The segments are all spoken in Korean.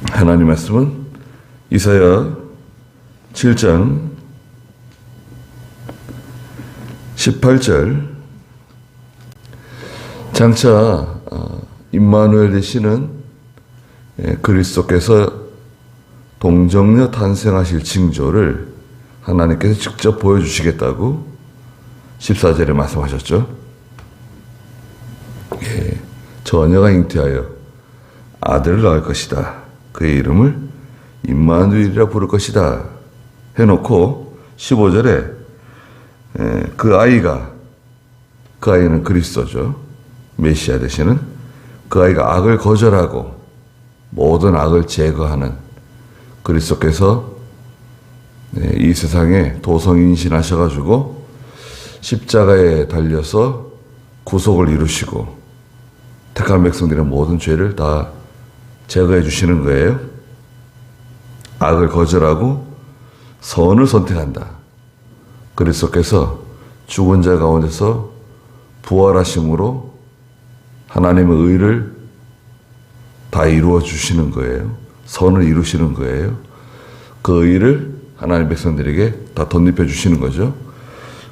하나님 말씀은 이사야 7장 18절. 장차 임마누엘 되시는 그리스도께서 동정녀 탄생하실 징조를 하나님께서 직접 보여주시겠다고 14절에 말씀하셨죠. 처녀가 잉태하여 아들을 낳을 것이다. 그의 이름을 임마누엘이라 부를 것이다 해놓고 15절에 그 아이는 그리스도죠. 메시아 되시는 그 아이가 악을 거절하고 모든 악을 제거하는 그리스도께서 이 세상에 도성인신하셔가지고 십자가에 달려서 구속을 이루시고 택한 백성들의 모든 죄를 다 제거해 주시는 거예요. 악을 거절하고 선을 선택한다. 그리스도께서 죽은 자 가운데서 부활하심으로 하나님의 의를 다 이루어 주시는 거예요. 선을 이루시는 거예요. 그 의를 하나님 백성들에게 다 덧입혀 주시는 거죠.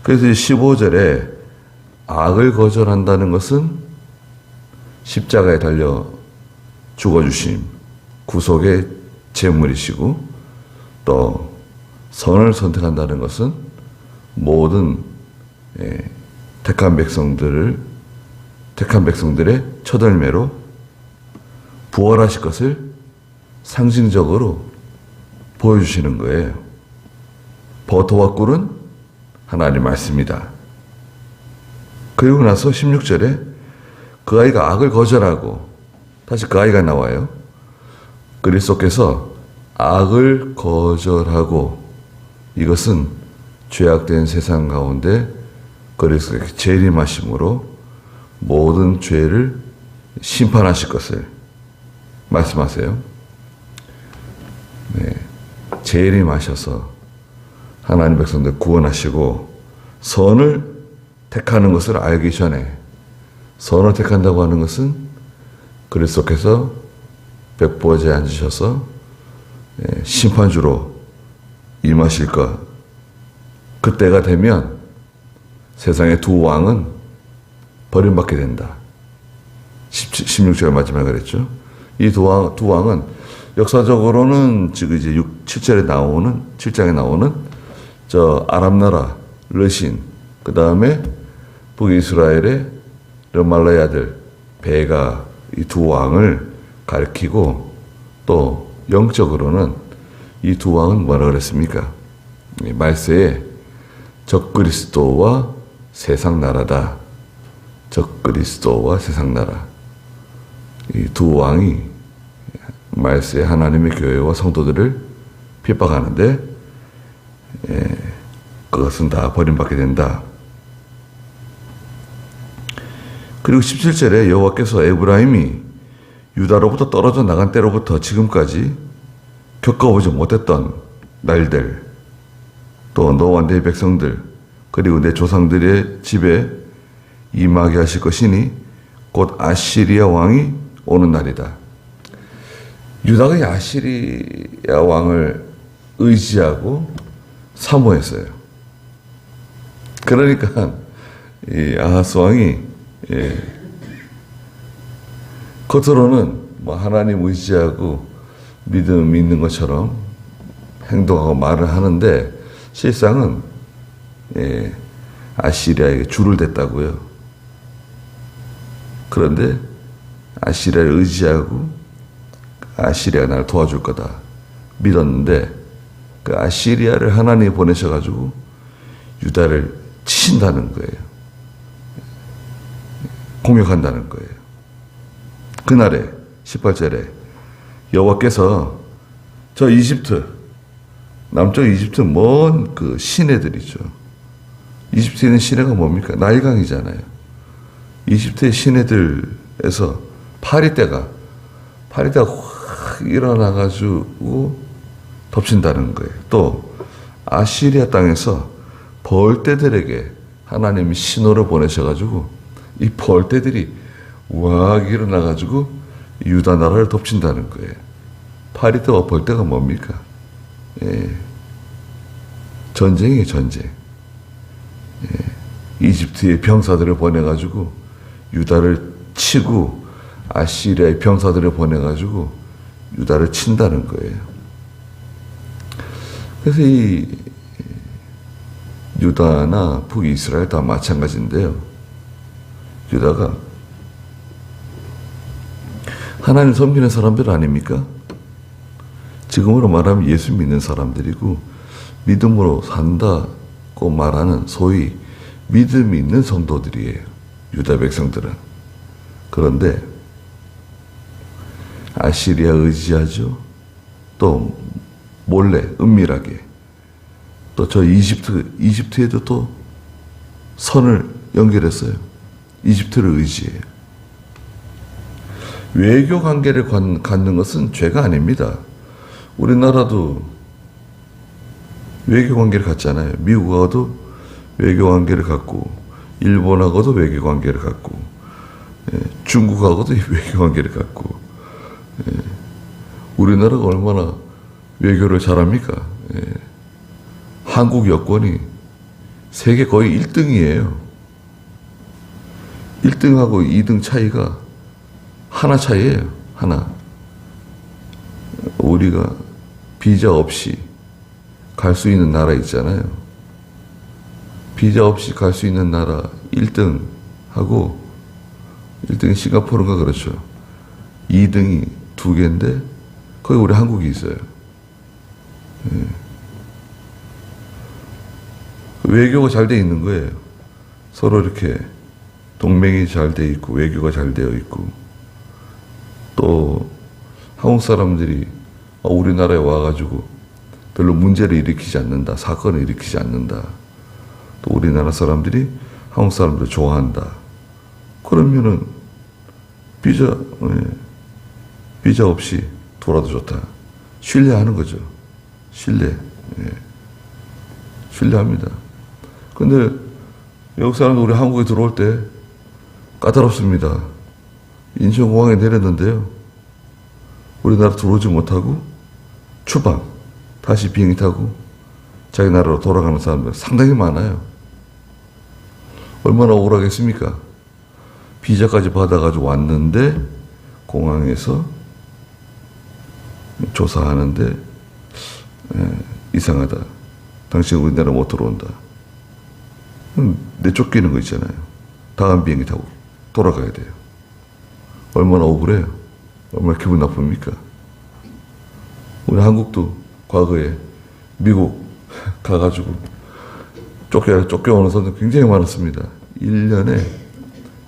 그래서 15절에 악을 거절한다는 것은 십자가에 달려 죽어주심, 구속의 제물이시고, 또 선을 선택한다는 것은 모든 택한 백성들의 첫 열매로 부활하실 것을 상징적으로 보여주시는 거예요. 버터와 꿀은 하나님 말씀이다. 그리고 나서 16절에 그 아이가 악을 거절하고, 다시 그 아이가 나와요. 그리스도께서 악을 거절하고, 이것은 죄악된 세상 가운데 그리스도께서 재림하심으로 모든 죄를 심판하실 것을 말씀하세요. 재림하셔서 하나님 백성들 구원하시고 선을 택하는 것을 알기 전에, 선을 택한다고 하는 것은 그리스도께서 백보좌에 앉으셔서 심판주로 임하실 것, 그때가 되면 세상의 두 왕은 버림받게 된다. 16절 마지막에 그랬죠. 이 두 왕은 역사적으로는 지금 이제 7장에 나오는 저 아람 나라 르신, 그 다음에 북이스라엘의 르말라의 아들 베가, 이 두 왕을 가리키고, 또 영적으로는 이 두 왕은 뭐라 그랬습니까? 말세에 적그리스도와 세상 나라다. 적그리스도와 세상 나라. 이 두 왕이 말세에 하나님의 교회와 성도들을 핍박하는데, 그것은 다 버림받게 된다. 그리고 17절에 여호와께서 에브라임이 유다로부터 떨어져 나간 때로부터 지금까지 겪어보지 못했던 날들, 또 너와 내 백성들, 그리고 내 조상들의 집에 임하게 하실 것이니 곧 아시리아 왕이 오는 날이다. 유다가 이 아시리아 왕을 의지하고 사모했어요. 그러니까 이 아하스 왕이 겉으로는 뭐 하나님 의지하고 믿음 있는 것처럼 행동하고 말을 하는데, 실상은 아시리아에게 줄을 댔다고요. 그런데 아시리아를 의지하고 아시리아가 나를 도와줄 거다 믿었는데, 그 아시리아를 하나님이 보내셔가지고 유다를 치신다는 거예요. 공격한다는 거예요. 그날에 18절에 여호와께서 저 이집트, 남쪽 이집트 먼 그 시내들이죠. 이집트에 있는 시내가 뭡니까? 나일강이잖아요. 이집트의 시내들에서 파리떼가 확 일어나가지고 덮친다는 거예요. 또 아시리아 땅에서 벌떼들에게 하나님이 신호를 보내셔가지고 이 벌떼들이 우악 일어나가지고 유다 나라를 덮친다는 거예요. 파리떼와 벌떼가 뭡니까? 전쟁이에요, 전쟁. 이집트의 병사들을 보내가지고 유다를 치고 아시리아의 병사들을 보내가지고 유다를 친다는 거예요. 그래서 이 유다나 북이스라엘 다 마찬가지인데요. 유다가 하나님 섬기는 사람들 아닙니까? 지금으로 말하면 예수 믿는 사람들이고 믿음으로 산다고 말하는 소위 믿음이 있는 성도들이에요. 유다 백성들은. 그런데 아시리아 의지하죠. 또 몰래 은밀하게 또 저 이집트에도 또 선을 연결했어요. 이집트를 의지해요. 외교 관계를 갖는 것은 죄가 아닙니다. 우리나라도 외교 관계를 갖잖아요. 미국하고도 외교 관계를 갖고, 일본하고도 외교 관계를 갖고, 중국하고도 외교 관계를 갖고, 우리나라가 얼마나 외교를 잘합니까? 한국 여권이 세계 거의 1등이에요. 1등하고 2등 차이가 하나 차이예요. 하나. 우리가 비자 없이 갈 수 있는 나라 있잖아요. 비자 없이 갈 수 있는 나라 1등하고 1등이 싱가포르인가 그렇죠. 2등이 2개인데 거기 우리 한국이 있어요. 외교가 잘 돼 있는 거예요. 서로 이렇게 동맹이 잘 돼 있고 외교가 잘 되어 있고 또 한국 사람들이 우리나라에 와가지고 별로 문제를 일으키지 않는다. 사건을 일으키지 않는다. 또 우리나라 사람들이 한국 사람들을 좋아한다. 그러면은 비자 없이 돌아도 좋다. 신뢰하는 거죠. 신뢰합니다. 근데 외국 사람들 우리 한국에 들어올 때 까다롭습니다. 인천공항에 내렸는데요. 우리나라 들어오지 못하고 추방, 다시 비행기 타고 자기 나라로 돌아가는 사람들 상당히 많아요. 얼마나 억울하겠습니까? 비자까지 받아가지고 왔는데 공항에서 조사하는데 이상하다. 당신 우리나라 못 들어온다. 내쫓기는 거 있잖아요. 다음 비행기 타고 돌아가야 돼요. 얼마나 억울해요. 얼마나 기분 나쁩니까? 우리 한국도 과거에 미국 가가지고 쫓겨오는 사람들 굉장히 많았습니다. 1년에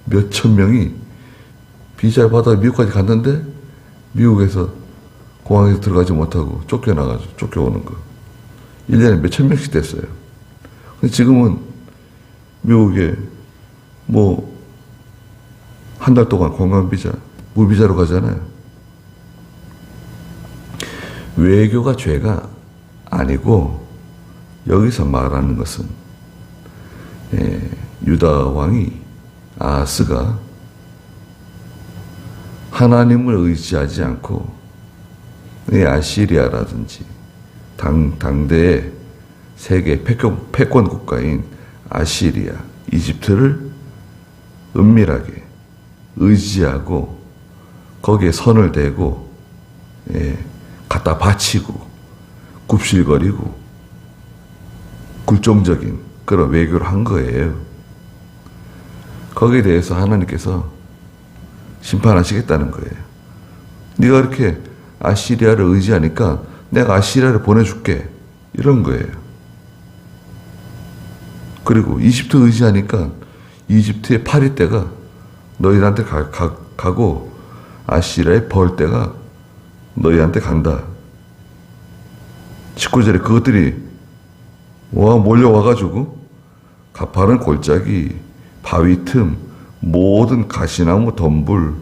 몇천 명이 비자를 받아 미국까지 갔는데 미국에서 공항에서 들어가지 못하고 쫓겨나가지고 쫓겨오는 거. 1년에 몇천 명씩 됐어요. 근데 지금은 미국에 한 달 동안 관광비자, 무비자로 가잖아요. 외교가 죄가 아니고 여기서 말하는 것은 유다 왕이 아하스가 하나님을 의지하지 않고 아시리아라든지 당대의 세계 패권 국가인 아시리아, 이집트를 은밀하게 의지하고 거기에 선을 대고 갖다 바치고 굽실거리고 굴종적인 그런 외교를 한 거예요. 거기에 대해서 하나님께서 심판하시겠다는 거예요. 네가 이렇게 아시리아를 의지하니까 내가 아시리아를 보내줄게. 이런 거예요. 그리고 이집트 의지하니까 이집트의 파리떼가 너희한테 가고 아시리아의 벌떼가 너희한테 간다. 19절에 그것들이 몰려와가지고 가파른 골짜기, 바위 틈, 모든 가시나무 덤불,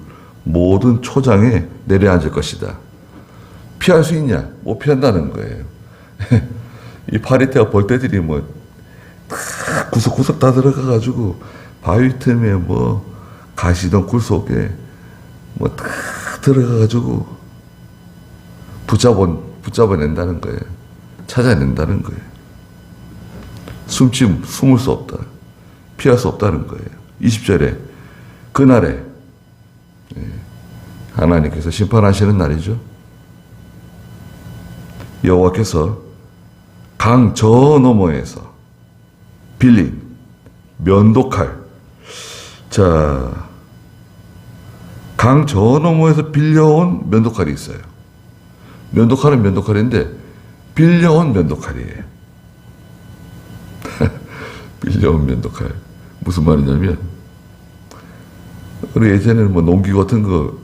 모든 초장에 내려앉을 것이다. 피할 수 있냐? 못 피한다는 거예요. 이 파리떼와 벌떼들이 구석구석 다 들어가가지고 바위 틈에 가시던 굴 속에 다 들어가가지고 붙잡아낸다는 거예요. 찾아낸다는 거예요. 숨을 수 없다. 피할 수 없다는 거예요. 20절에 그날에 하나님께서 심판하시는 날이죠. 여호와께서 강 저 너머에서 빌린 면도칼. 자, 강 저 너머에서 빌려온 면도칼이 있어요. 면도칼은 면도칼인데 빌려온 면도칼이에요. 빌려온 면도칼. 무슨 말이냐면 우리 예전에는 뭐 농기구 같은 거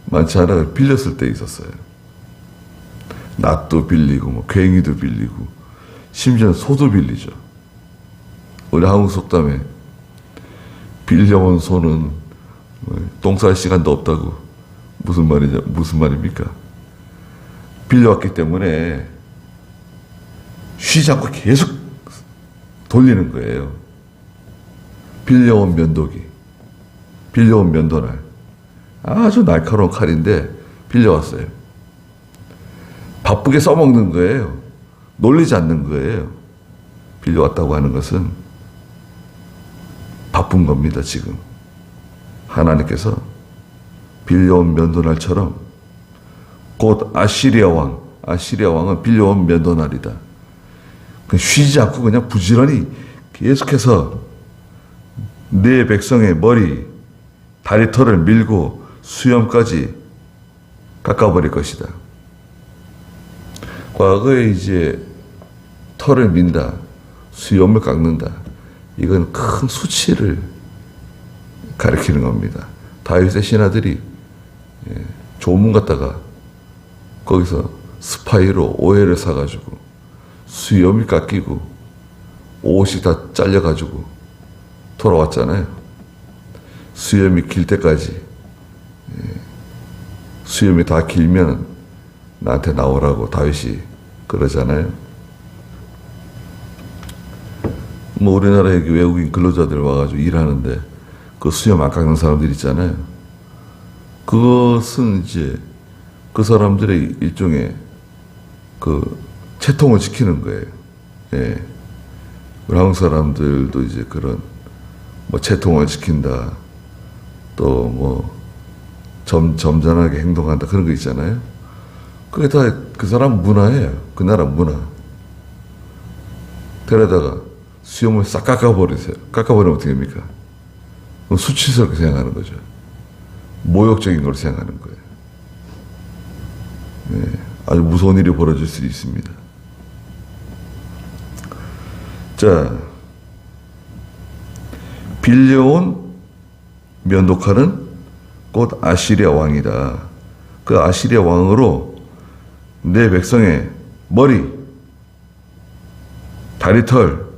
많지 않아 빌렸을 때 있었어요. 낫도 빌리고 뭐 괭이도 빌리고 심지어는 소도 빌리죠. 우리 한국 속담에 빌려온 소는 똥 쌀 시간도 없다고. 무슨 말입니까? 빌려왔기 때문에 쉬지 않고 계속 돌리는 거예요. 빌려온 면도기, 빌려온 면도날. 아주 날카로운 칼인데 빌려왔어요. 바쁘게 써먹는 거예요. 놀리지 않는 거예요. 빌려왔다고 하는 것은 바쁜 겁니다, 지금. 하나님께서 빌려온 면도날처럼 곧 아시리아 왕은 빌려온 면도날이다. 쉬지 않고 그냥 부지런히 계속해서 내 백성의 머리, 다리털을 밀고 수염까지 깎아버릴 것이다. 과거에 이제 털을 민다, 수염을 깎는다. 이건 큰 수치를 가리키는 겁니다. 다윗의 신하들이 조문 갔다가 거기서 스파이로 오해를 사가지고 수염이 깎이고 옷이 다 잘려가지고 돌아왔잖아요. 수염이 길 때까지. 수염이 다 길면 나한테 나오라고 다윗이 그러잖아요. 뭐 우리나라에 외국인 근로자들 와가지고 일하는데 그 수염 안 깎는 사람들 있잖아요. 그것은 이제 그 사람들의 일종의 그 채통을 지키는 거예요. 예. 우리 한국 사람들도 이제 그런 뭐 채통을 지킨다, 또 뭐 점잖하게 행동한다, 그런 거 있잖아요. 그게 다 그 사람 문화예요. 그 나라 문화. 데려다가 수염을 싹 깎아버리세요. 깎아버리면 어떻게 됩니까? 수치스럽게 생각하는 거죠. 모욕적인 걸 생각하는 거예요. 네, 아주 무서운 일이 벌어질 수 있습니다. 자, 빌려온 면도칼은 곧 아시리아 왕이다. 그 아시리아 왕으로 내 백성의 머리, 다리털,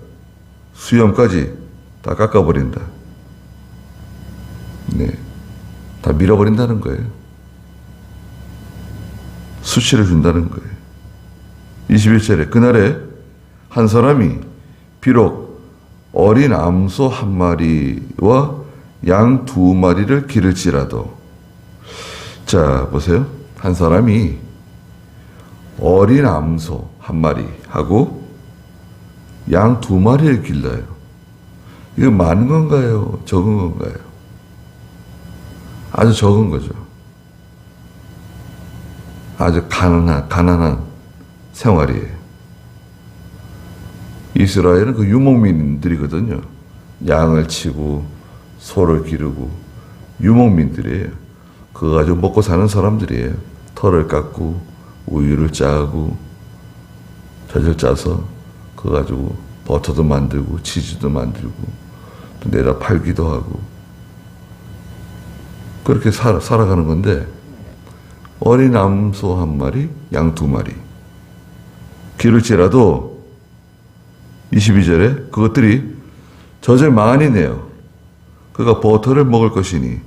수염까지 다 깎아버린다. 네, 다 밀어버린다는 거예요. 수치를 준다는 거예요. 21절에 그날에 한 사람이 비록 어린 암소 한 마리와 양 두 마리를 기를지라도, 자 보세요. 한 사람이 어린 암소 한 마리 하고 양 두 마리를 길러요. 이거 많은 건가요? 적은 건가요? 아주 적은 거죠. 아주 가난한 생활이에요. 이스라엘은 그 유목민들이거든요. 양을 치고 소를 기르고 유목민들이에요. 그거 가지고 먹고 사는 사람들이에요. 털을 깎고 우유를 짜고 젖을 짜서 그거 가지고 버터도 만들고 치즈도 만들고 또 내다 팔기도 하고 그렇게 살아가는 건데, 어린 암소 한 마리, 양 두 마리 기를지라도 22절에 그것들이 젖을 많이 내요. 그가 버터를 먹을 것이니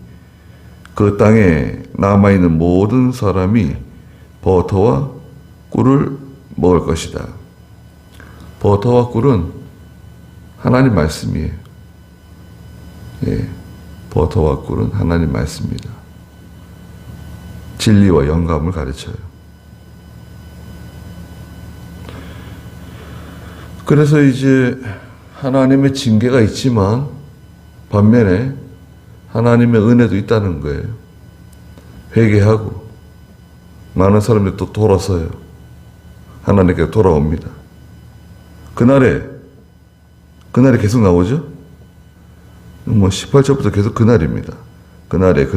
그 땅에 남아있는 모든 사람이 버터와 꿀을 먹을 것이다. 버터와 꿀은 하나님 말씀이에요. 예, 버터와 꿀은 하나님 말씀입니다. 진리와 영감을 가르쳐요. 그래서 이제 하나님의 징계가 있지만 반면에 하나님의 은혜도 있다는 거예요. 회개하고 많은 사람들이 또 돌아서요. 하나님께 돌아옵니다. 그날에 계속 나오죠? 뭐 18절부터 계속 그날입니다. 그날에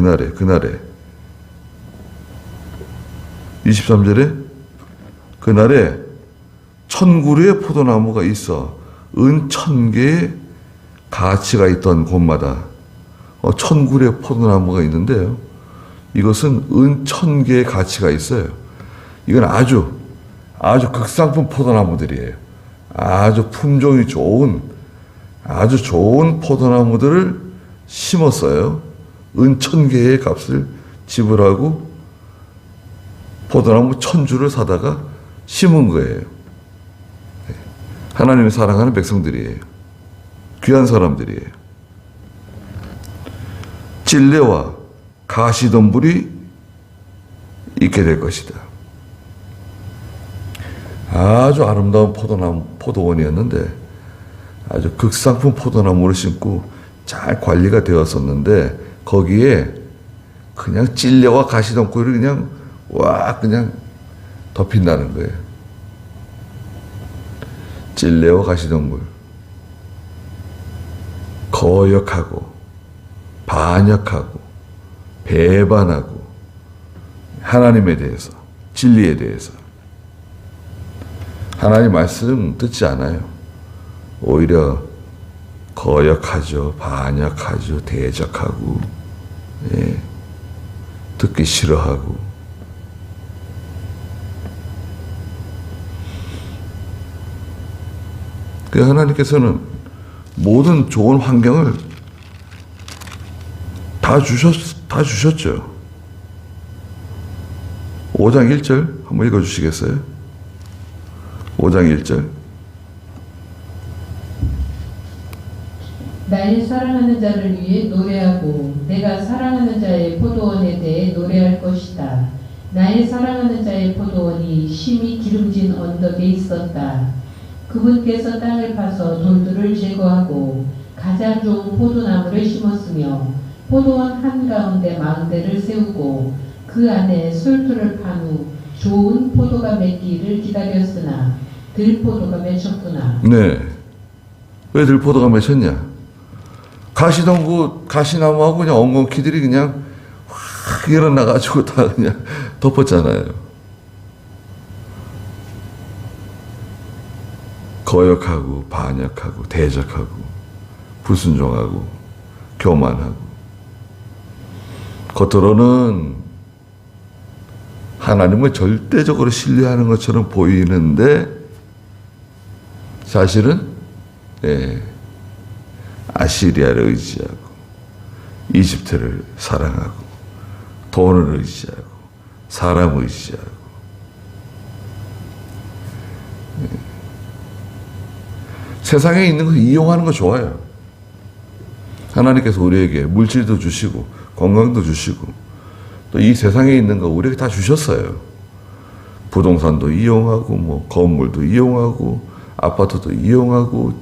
23절에 그날에 1000그루의 포도나무가 있어 은 1000개의 가치가 있던 곳마다 1000그루의 포도나무가 있는데요. 이것은 은 1000개의 가치가 있어요. 이건 아주 극상품 포도나무들이에요. 아주 품종이 좋은 아주 좋은 포도나무들을 심었어요. 은 1000개의 값을 지불하고 포도나무 1000주를 사다가 심은 거예요. 하나님이 사랑하는 백성들이에요. 귀한 사람들이에요. 찔레와 가시덤불이 있게 될 것이다. 아주 아름다운 포도원이었는데 아주 극상품 포도나무를 심고 잘 관리가 되었었는데 거기에 그냥 찔레와 가시덤불이 그냥 덮인다는 거예요. 찔레와 가시덤불. 거역하고 반역하고 배반하고 하나님에 대해서 진리에 대해서 하나님 말씀 듣지 않아요. 오히려 거역하죠. 반역하죠. 대적하고 듣기 싫어하고 그 하나님께서는 모든 좋은 환경을 다 주셨죠. 5장 1절 한번 읽어주시겠어요? 5장 1절. 나의 사랑하는 자를 위해 노래하고 내가 사랑하는 자의 포도원에 대해 노래할 것이다. 나의 사랑하는 자의 포도원이 심히 기름진 언덕에 있었다. 그분께서 땅을 파서 돌들을 제거하고 가장 좋은 포도나무를 심었으며 포도원 한가운데 망대를 세우고 그 안에 솔토를 판 후 좋은 포도가 맺기를 기다렸으나 들포도가 맺혔구나. 네. 왜 들포도가 맺혔냐? 가시나무하고 그냥 엉겅퀴들이 그냥 확 일어나가지고 다 그냥 덮었잖아요. 거역하고 반역하고 대적하고 불순종하고 교만하고 겉으로는 하나님을 절대적으로 신뢰하는 것처럼 보이는데 사실은 아시리아를 의지하고 이집트를 사랑하고 돈을 의지하고 사람을 의지하고 세상에 있는 거 이용하는 거 좋아요. 하나님께서 우리에게 물질도 주시고 건강도 주시고 또 이 세상에 있는 거 우리에게 다 주셨어요. 부동산도 이용하고 뭐 건물도 이용하고 아파트도 이용하고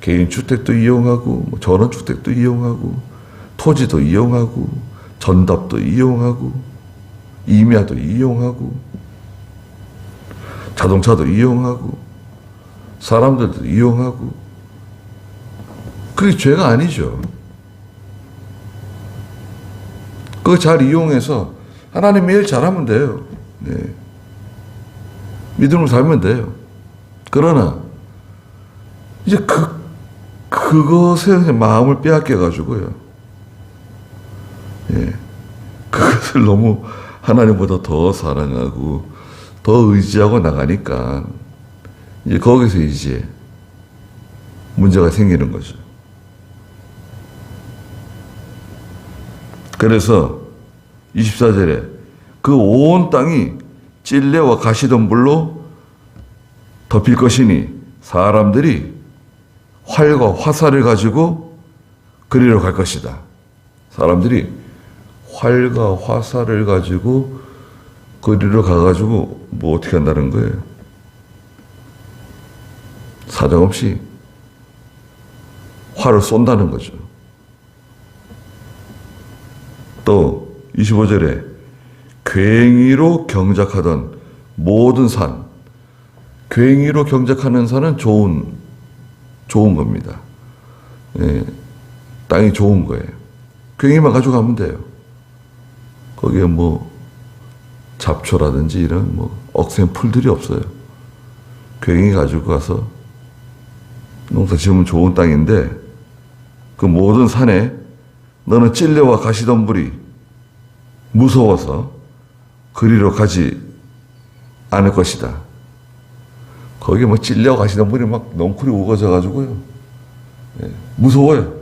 개인 주택도 이용하고 뭐 전원주택도 이용하고 토지도 이용하고 전답도 이용하고 임야도 이용하고 자동차도 이용하고 사람들도 이용하고 그게 죄가 아니죠. 그거 잘 이용해서 하나님의 일 잘하면 돼요. 네. 믿음으로 살면 돼요. 그러나 이제 그것에 마음을 빼앗겨가지고요. 그것을 너무 하나님보다 더 사랑하고 더 의지하고 나가니까 이제 거기서 이제 문제가 생기는 거죠. 그래서 24절에 그 온 땅이 찔레와 가시덤불로 덮일 것이니 사람들이 활과 화살을 가지고 그리러 갈 것이다. 사람들이 활과 화살을 가지고 그리러 가가지고 뭐 어떻게 한다는 거예요? 사정없이 활을 쏜다는 거죠. 또 25절에 괭이로 경작하던 모든 산, 괭이로 경작하는 산은 좋은 겁니다. 예, 땅이 좋은 거예요. 괭이만 가져가면 돼요. 거기에 뭐 잡초라든지 이런 뭐 억센 풀들이 없어요. 괭이 가지고 가서 농사 지으면 좋은 땅인데 그 모든 산에 너는 찔레와 가시덤불이 무서워서 그리로 가지 않을 것이다. 거기 뭐 찔레와 가시덤불이 막 넝쿨이 우거져 가지고요. 예, 무서워요.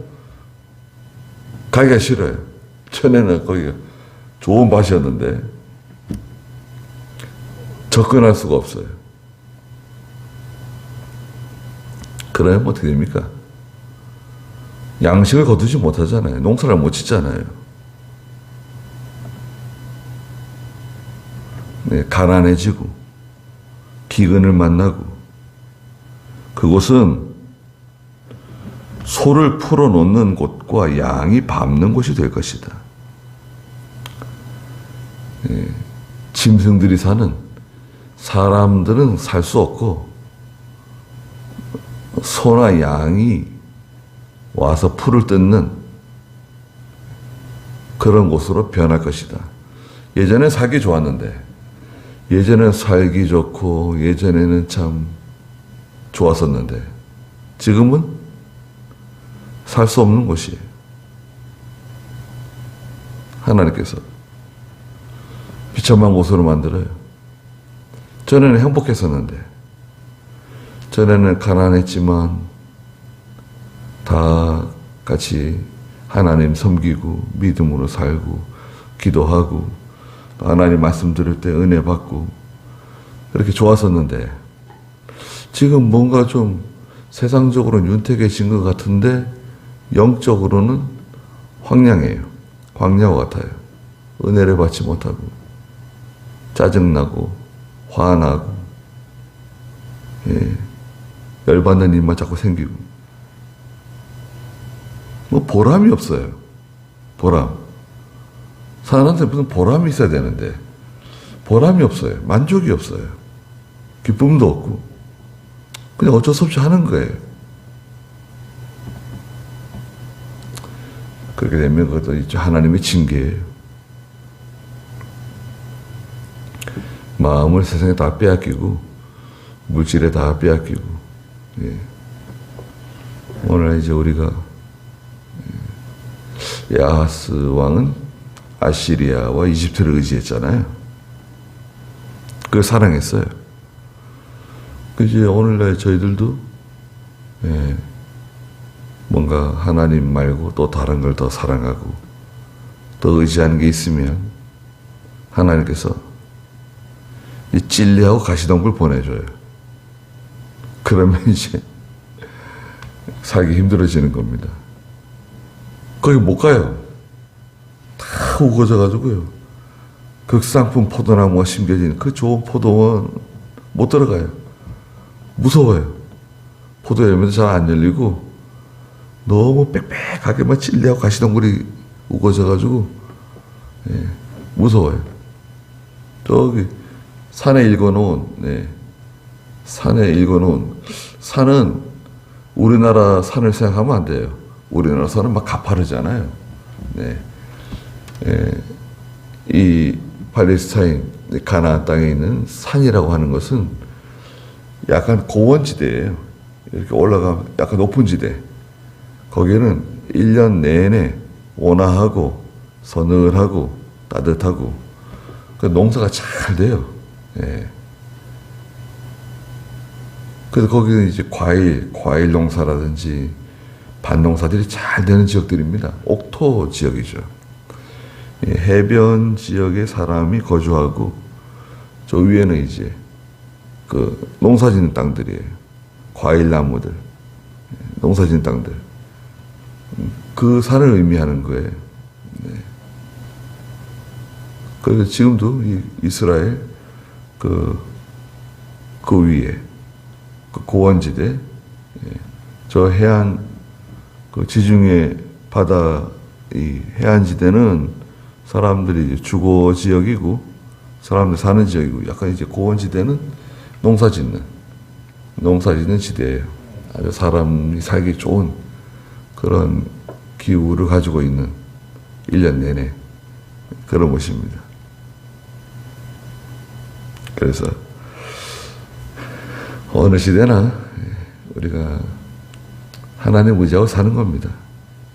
가기가 싫어요. 전에는 거기가 좋은 밭이었는데 접근할 수가 없어요. 그러면 어떻게 됩니까? 양식을 거두지 못하잖아요. 농사를 못 짓잖아요. 네, 가난해지고 기근을 만나고 그곳은 소를 풀어놓는 곳과 양이 밟는 곳이 될 것이다. 네, 짐승들이 사는 사람들은 살 수 없고 소나 양이 와서 풀을 뜯는 그런 곳으로 변할 것이다. 예전에 살기 좋았는데, 예전에 살기 좋고 예전에는 참 좋았었는데 지금은 살 수 없는 곳이에요. 하나님께서 비참한 곳으로 만들어요. 전에는 행복했었는데, 전에는 가난했지만 다 같이 하나님 섬기고 믿음으로 살고 기도하고 하나님 말씀 들을 때 은혜 받고 그렇게 좋았었는데 지금 뭔가 좀 세상적으로는 윤택해진 것 같은데 영적으로는 황량해요. 광야와 같아요. 은혜를 받지 못하고 짜증나고 화나고 열받는 일만 자꾸 생기고 뭐 보람이 없어요. 보람. 사람한테 무슨 보람이 있어야 되는데 보람이 없어요. 만족이 없어요. 기쁨도 없고 그냥 어쩔 수 없이 하는 거예요. 그렇게 되면 그것도 하나님의 징계예요. 마음을 세상에 다 빼앗기고 물질에 다 빼앗기고 예. 오늘 이제 우리가 야하스 왕은 아시리아와 이집트를 의지했잖아요. 그걸 사랑했어요. 이제 오늘날 저희들도 예, 뭔가 하나님 말고 또 다른 걸 더 사랑하고 또 의지하는 게 있으면 하나님께서 이 찔레하고 가시덤불 보내줘요. 그러면 이제 살기 힘들어지는 겁니다. 거기 못 가요. 다 우거져가지고요. 극상품 포도나무가 심겨진 그 좋은 포도원 못 들어가요. 무서워요. 포도 열매도 잘 안 열리고 너무 빽빽하게만 찔레하고 가시덤불이 우거져가지고 예, 무서워요. 저기 산에 읽어놓은 산은 우리나라 산을 생각하면 안 돼요. 우리나라 산은 막 가파르잖아요. 네. 이 팔레스타인 가나안 땅에 있는 산이라고 하는 것은 약간 고원지대예요. 이렇게 올라가 약간 높은 지대. 거기는 1년 내내 온화하고 서늘하고 따뜻하고 그 농사가 잘 돼요. 예. 그래서 거기는 이제 과일 농사라든지 밭농사들이 잘 되는 지역들입니다. 옥토 지역이죠. 예, 해변 지역에 사람이 거주하고 저 위에는 이제 그 농사 짓는 땅들이에요. 과일 나무들, 농사 짓는 땅들. 그 산을 의미하는 거예요. 네. 그래서 지금도 이 이스라엘 그 위에 그 고원지대 저 해안 그 지중해 바다 이 해안지대는 사람들이 이제 주거 지역이고 사람들 사는 지역이고 약간 이제 고원지대는 농사 짓는 지대예요. 아주 사람이 살기 좋은 그런 기후를 가지고 있는 1년 내내 그런 곳입니다. 그래서 어느 시대나 우리가 하나님 의지하고 사는 겁니다.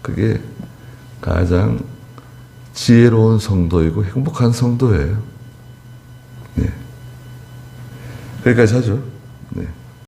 그게 가장 지혜로운 성도이고 행복한 성도예요. 네. 거기까지 하죠. 네.